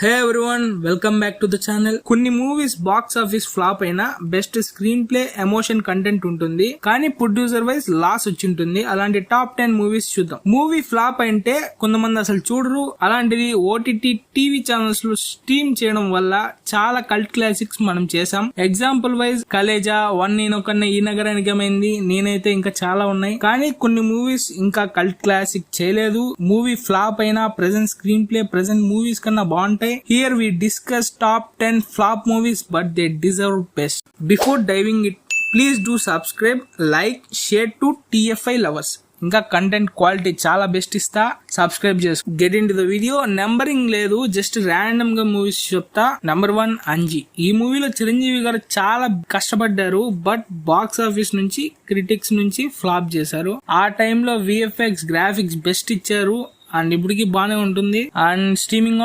Hey everyone, welcome back to the channel. కొన్ని movies box office flop అయినా best screen play, emotion, content ఉంటుంది, కానీ producer wise loss వచ్చింటుంది. అలాంటి top 10 movies చూద్దాం. Movie flop అంటే కొంతమంది అసలు చూడరు, అలాంటిది ఓటీటీ టీవీ ఛానల్స్ లో స్ట్రీమ్ చేయడం వల్ల చాలా కల్ట్ క్లాసిక్స్ మనం చేసాం. ఎగ్జాంపుల్ వైజ్ కలేజా, వన్ నేనొకన్న, ఈ నగరానికి ఏమైంది, నేనైతే ఇంకా చాలా ఉన్నాయి. కానీ కొన్ని మూవీస్ ఇంకా కల్ట్ క్లాసిక్ చేయలేదు. మూవీ ఫ్లాప్ అయినా present screen play, present movies కన్నా బాగుంటాయి. Here we discuss top 10 flop movies, but they deserve best. Before diving it, please do subscribe, like, share to TFI lovers. ఇంకా content quality చాలా best ఇస్తా, subscribe చేసు. Get in to the video. Numbering లేదు, just random గా movies చెప్తా. Number 1 Anji. ఈ మూవీలో చిరంజీవి గారు చాలా కష్టపడ్డారు, బట్ బాక్స్ ఆఫీస్ నుంచి, క్రిటిక్స్ నుంచి ఫ్లాప్ చేశారు. ఆ టైంలో విఎఫ్ఎక్స్ గ్రాఫిక్స్ బెస్ట్ ఇచ్చారు, అండ్ ఇప్పటికి బానే ఉంటుంది. And streaming